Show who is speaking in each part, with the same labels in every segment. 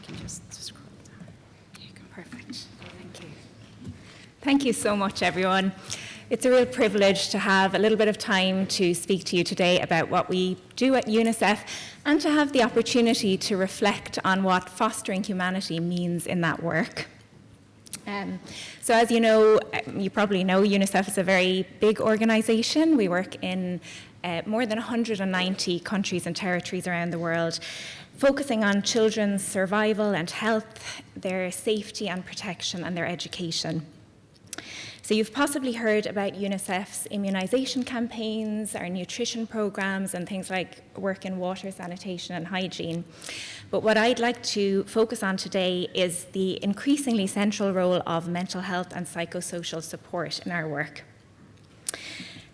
Speaker 1: can just scroll down. There you go.
Speaker 2: Perfect. Thank you. Thank you so much, everyone. It's a real privilege to have a little bit of time to speak to you today about what we do at UNICEF and to have the opportunity to reflect on what fostering humanity means in that work. So as you know, you probably know, UNICEF is a very big organization. We work in more than 190 countries and territories around the world, focusing on children's survival and health, their safety and protection, and their education. So you've possibly heard about UNICEF's immunization campaigns, our nutrition programs, and things like work in water, sanitation, and hygiene. But what I'd like to focus on today is the increasingly central role of mental health and psychosocial support in our work.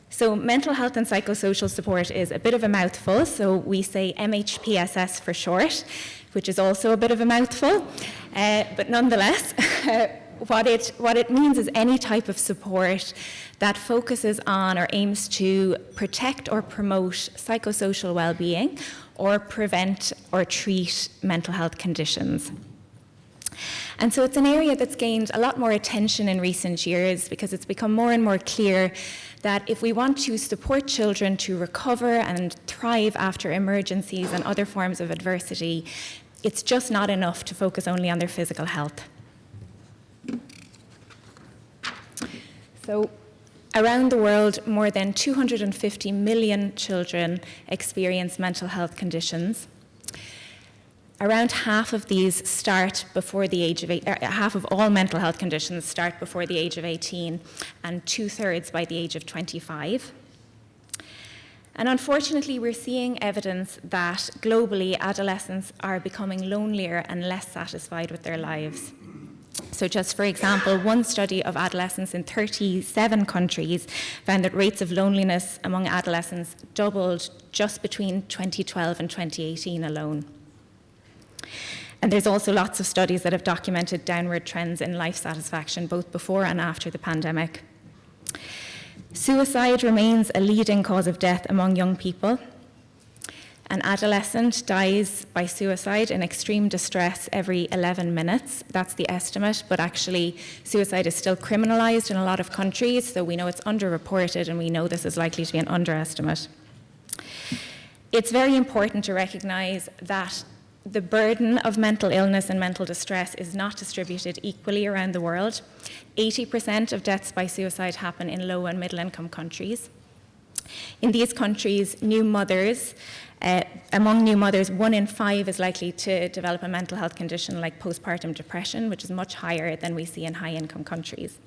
Speaker 2: So mental health and psychosocial support is a bit of a mouthful, so we say MHPSS for short, which is also a bit of a mouthful, but nonetheless, what it means is any type of support that focuses on or aims to protect or promote psychosocial well-being or prevent or treat mental health conditions. And so it's an area that's gained a lot more attention in recent years because it's become more and more clear that if we want to support children to recover and thrive after emergencies and other forms of adversity, it's just not enough to focus only on their physical health. So around the world, more than 250 million children experience mental health conditions. Around half of these start before the age of half of all mental health conditions start before the age of 18, and 2/3 by the age of 25. And unfortunately, we're seeing evidence that globally adolescents are becoming lonelier and less satisfied with their lives. So just for example, one study of adolescents in 37 countries found that rates of loneliness among adolescents doubled just between 2012 and 2018 alone. And there's also lots of studies that have documented downward trends in life satisfaction both before and after the pandemic. Suicide remains a leading cause of death among young people. An adolescent dies by suicide in extreme distress every 11 minutes. That's the estimate, but actually suicide is still criminalized in a lot of countries, so we know it's underreported and we know this is likely to be an underestimate. It's very important to recognize that the burden of mental illness and mental distress is not distributed equally around the world. 80% of deaths by suicide happen in low and middle income countries. In these countries, among new mothers, 1 in 5 is likely to develop a mental health condition like postpartum depression, which is much higher than we see in high-income countries.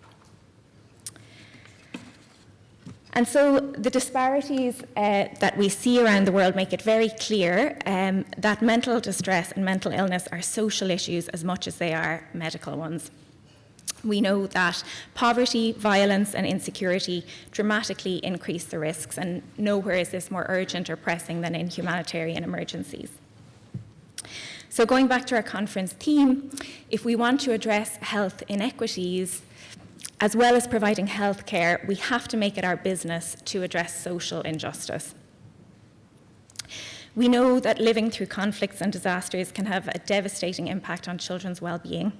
Speaker 2: And so the disparities that we see around the world make it very clear that mental distress and mental illness are social issues as much as they are medical ones. We know that poverty, violence, and insecurity dramatically increase the risks, and nowhere is this more urgent or pressing than in humanitarian emergencies. So going back to our conference theme, if we want to address health inequities, as well as providing health care, we have to make it our business to address social injustice. We know that living through conflicts and disasters can have a devastating impact on children's well-being.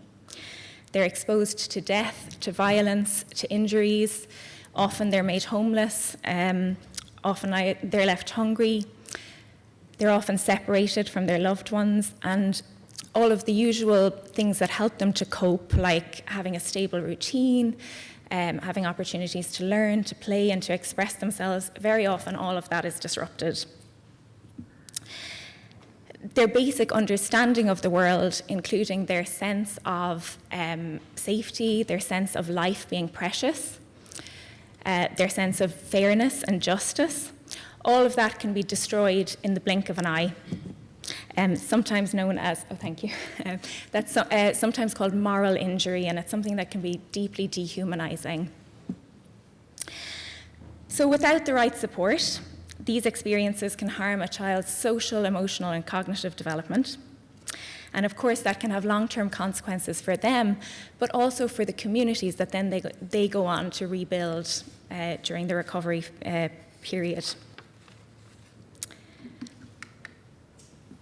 Speaker 2: They're exposed to death, to violence, to injuries. Often they're made homeless. Often they're left hungry. They're often separated from their loved ones. And all of the usual things that help them to cope, like having a stable routine, having opportunities to learn, to play, and to express themselves, very often all of that is disrupted. Their basic understanding of the world, including their sense of safety, their sense of life being precious, their sense of fairness and justice, all of that can be destroyed in the blink of an eye. Sometimes known as, that's sometimes called moral injury, and it's something that can be deeply dehumanizing. So without the right support, these experiences can harm a child's social, emotional, and cognitive development. And of course, that can have long-term consequences for them, but also for the communities that then they go on to rebuild during the recovery period.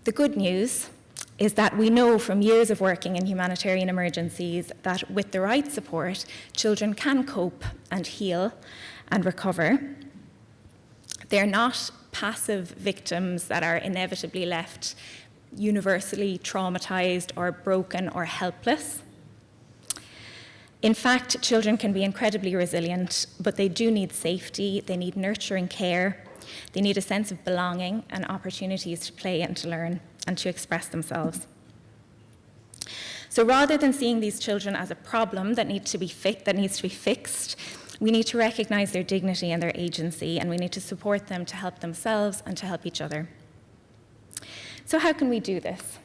Speaker 2: The good news is that we know from years of working in humanitarian emergencies that with the right support, children can cope and heal and recover. They're not passive victims that are inevitably left universally traumatized or broken or helpless. In fact, children can be incredibly resilient, but they do need safety, they need nurturing care, they need a sense of belonging and opportunities to play and to learn and to express themselves. So rather than seeing these children as a problem that needs to be fixed, we need to recognize their dignity and their agency, and we need to support them to help themselves and to help each other. So how can we do this?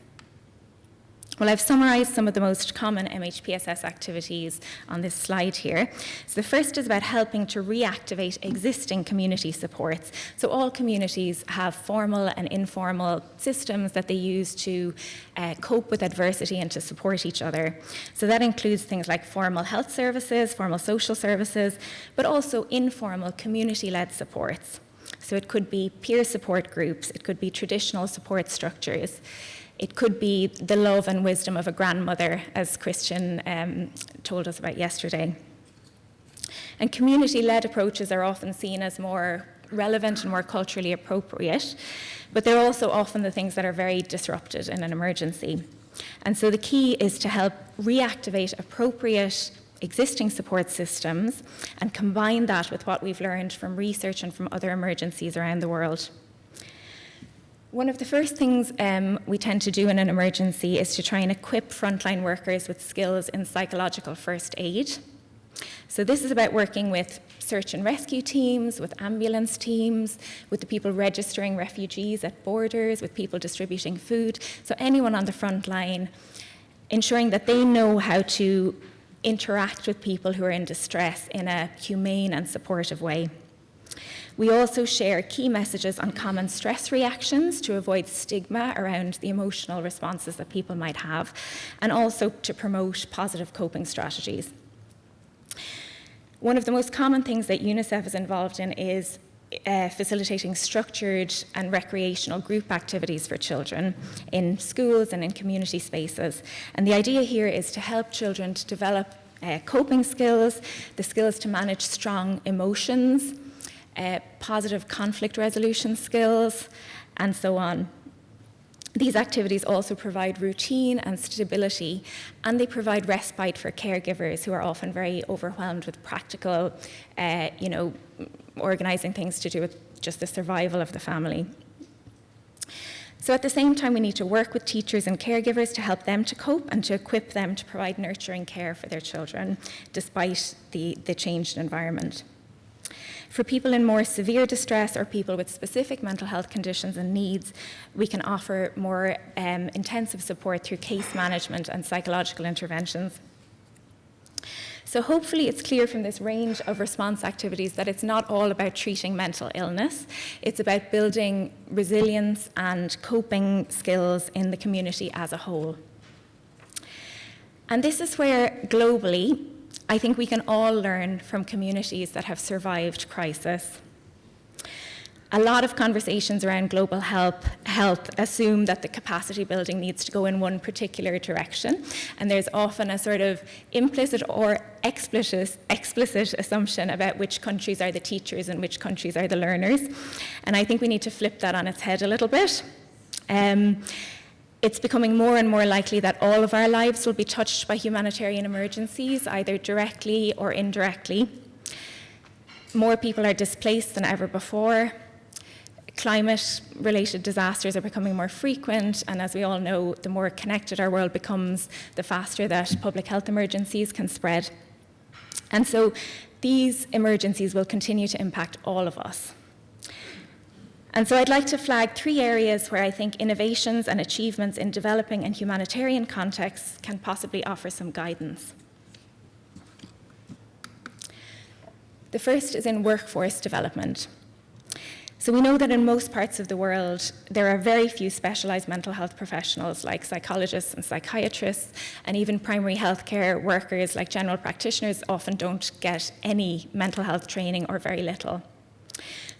Speaker 2: Well, I've summarized some of the most common MHPSS activities on this slide here. So the first is about helping to reactivate existing community supports. So all communities have formal and informal systems that they use to cope with adversity and to support each other. So that includes things like formal health services, formal social services, but also informal community-led supports. So it could be peer support groups, it could be traditional support structures. It could be the love and wisdom of a grandmother, as Christian told us about yesterday. And community-led approaches are often seen as more relevant and more culturally appropriate, but they're also often the things that are very disrupted in an emergency. And so the key is to help reactivate appropriate existing support systems and combine that with what we've learned from research and from other emergencies around the world. One of the first things we tend to do in an emergency is to try and equip frontline workers with skills in psychological first aid. So this is about working with search and rescue teams, with ambulance teams, with the people registering refugees at borders, with people distributing food. So anyone on the front line, ensuring that they know how to interact with people who are in distress in a humane and supportive way. We also share key messages on common stress reactions to avoid stigma around the emotional responses that people might have, and also to promote positive coping strategies. One of the most common things that UNICEF is involved in is facilitating structured and recreational group activities for children in schools and in community spaces. And the idea here is to help children to develop coping skills, the skills to manage strong emotions, positive conflict resolution skills, and so on. These activities also provide routine and stability, and they provide respite for caregivers who are often very overwhelmed with practical, organizing things to do with just the survival of the family. So at the same time, we need to work with teachers and caregivers to help them to cope and to equip them to provide nurturing care for their children, despite the changed environment. For people in more severe distress or people with specific mental health conditions and needs, we can offer more intensive support through case management and psychological interventions. So hopefully it's clear from this range of response activities that it's not all about treating mental illness. It's about building resilience and coping skills in the community as a whole. And this is where globally, I think we can all learn from communities that have survived crisis. A lot of conversations around global health assume that the capacity building needs to go in one particular direction, and there's often a sort of implicit or explicit assumption about which countries are the teachers and which countries are the learners. And I think we need to flip that on its head a little bit. It's becoming more and more likely that all of our lives will be touched by humanitarian emergencies, either directly or indirectly. More people are displaced than ever before. Climate-related disasters are becoming more frequent, and as we all know, the more connected our world becomes, the faster that public health emergencies can spread. And so these emergencies will continue to impact all of us. And so I'd like to flag 3 areas where I think innovations and achievements in developing and humanitarian contexts can possibly offer some guidance. The first is in workforce development. So we know that in most parts of the world, there are very few specialized mental health professionals like psychologists and psychiatrists, and even primary healthcare workers like general practitioners often don't get any mental health training or very little.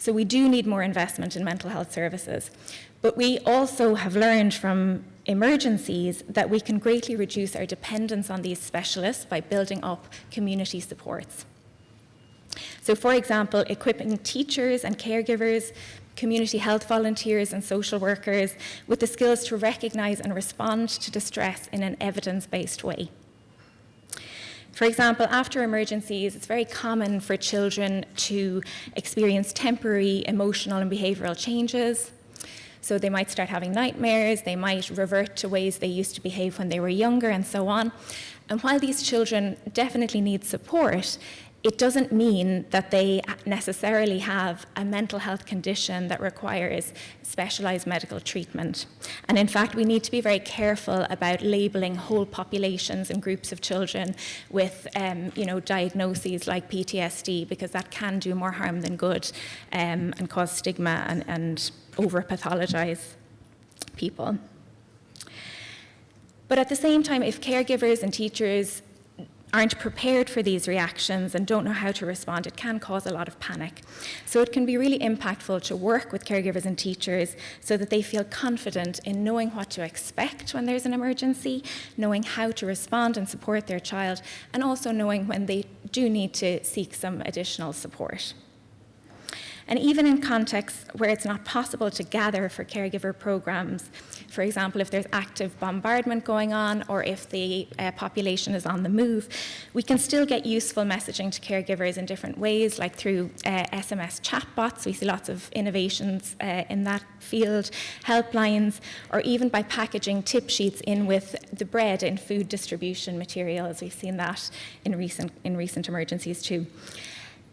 Speaker 2: So we do need more investment in mental health services. But we also have learned from emergencies that we can greatly reduce our dependence on these specialists by building up community supports. So for example, equipping teachers and caregivers, community health volunteers and social workers with the skills to recognize and respond to distress in an evidence-based way. For example, after emergencies, it's very common for children to experience temporary emotional and behavioral changes. So they might start having nightmares, they might revert to ways they used to behave when they were younger, and so on. And while these children definitely need support, it doesn't mean that they necessarily have a mental health condition that requires specialized medical treatment. And in fact, we need to be very careful about labeling whole populations and groups of children with diagnoses like PTSD, because that can do more harm than good and cause stigma and over-pathologize people. But at the same time, if caregivers and teachers aren't prepared for these reactions and don't know how to respond, it can cause a lot of panic. So it can be really impactful to work with caregivers and teachers so that they feel confident in knowing what to expect when there's an emergency, knowing how to respond and support their child, and also knowing when they do need to seek some additional support. And even in contexts where it's not possible to gather for caregiver programs, for example, if there's active bombardment going on or if the population is on the move, we can still get useful messaging to caregivers in different ways, like through SMS chatbots. We see lots of innovations in that field, helplines, or even by packaging tip sheets in with the bread in food distribution materials. We've seen that in recent emergencies too.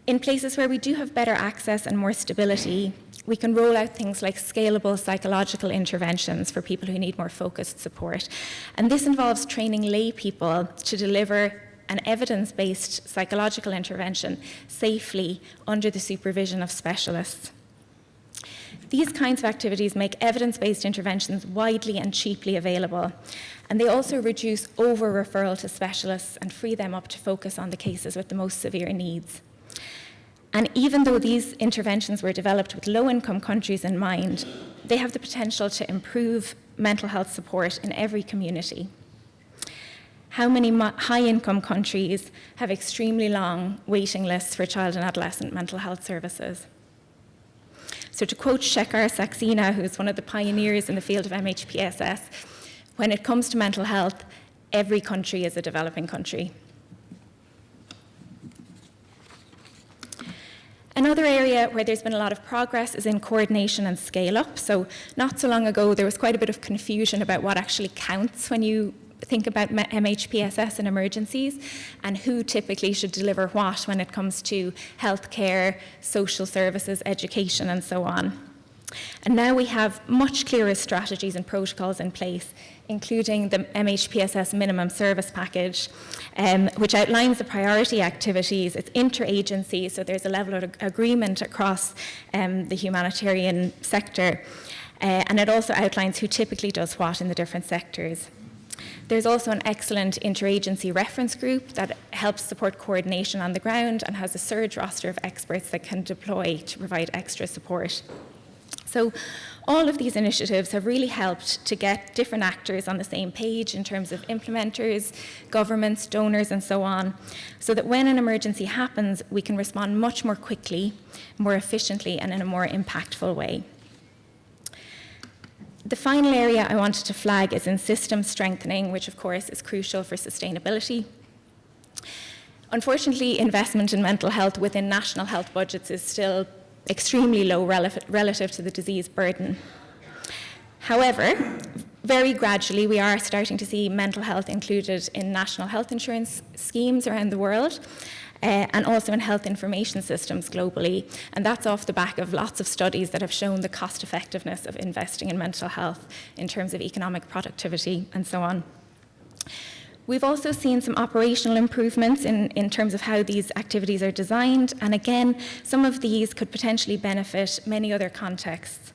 Speaker 2: In places where we do have better access and more stability, we can roll out things like scalable psychological interventions for people who need more focused support. And this involves training lay people to deliver an evidence-based psychological intervention safely under the supervision of specialists. These kinds of activities make evidence-based interventions widely and cheaply available, and they also reduce over-referral to specialists and free them up to focus on the cases with the most severe needs. And even though these interventions were developed with low-income countries in mind, they have the potential to improve mental health support in every community. How many high-income countries have extremely long waiting lists for child and adolescent mental health services? So to quote Shekhar Saxena, who's one of the pioneers in the field of MHPSS, when it comes to mental health, every country is a developing country. Another area where there's been a lot of progress is in coordination and scale-up. So not so long ago, there was quite a bit of confusion about what actually counts when you think about MHPSS in emergencies and who typically should deliver what when it comes to healthcare, social services, education, and so on. And now we have much clearer strategies and protocols in place, including the MHPSS minimum service package, which outlines the priority activities. It's interagency, so there's a level of agreement across the humanitarian sector, and it also outlines who typically does what in the different sectors. There's also an excellent interagency reference group that helps support coordination on the ground and has a surge roster of experts that can deploy to provide extra support. So all of these initiatives have really helped to get different actors on the same page in terms of implementers, governments, donors, and so on, so that when an emergency happens, we can respond much more quickly, more efficiently, and in a more impactful way. The final area I wanted to flag is in system strengthening, which of course is crucial for sustainability. Unfortunately, investment in mental health within national health budgets is still extremely low relative to the disease burden. However, very gradually we are starting to see mental health included in national health insurance schemes around the world and also in health information systems globally. And that's off the back of lots of studies that have shown the cost effectiveness of investing in mental health in terms of economic productivity and so on. We've also seen some operational improvements in terms of how these activities are designed, and again, some of these could potentially benefit many other contexts.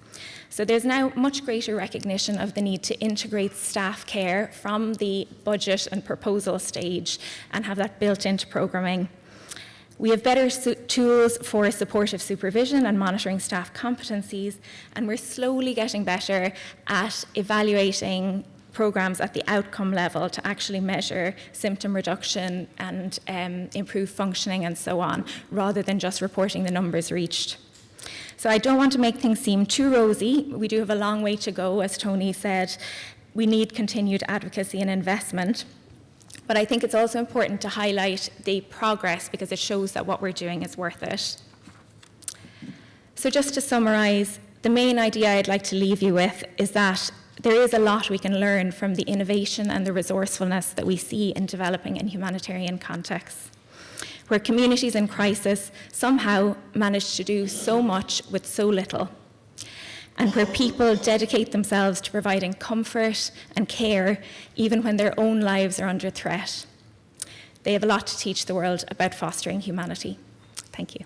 Speaker 2: So there's now much greater recognition of the need to integrate staff care from the budget and proposal stage and have that built into programming. We have better tools for supportive supervision and monitoring staff competencies, and we're slowly getting better at evaluating programs at the outcome level to actually measure symptom reduction and improve functioning and so on, rather than just reporting the numbers reached. So I don't want to make things seem too rosy. We do have a long way to go, as Tony said. We need continued advocacy and investment. But I think it's also important to highlight the progress because it shows that what we're doing is worth it. So just to summarize, the main idea I'd like to leave you with is that there is a lot we can learn from the innovation and the resourcefulness that we see in developing in humanitarian contexts, where communities in crisis somehow manage to do so much with so little, and where people dedicate themselves to providing comfort and care even when their own lives are under threat. They have a lot to teach the world about fostering humanity. Thank you.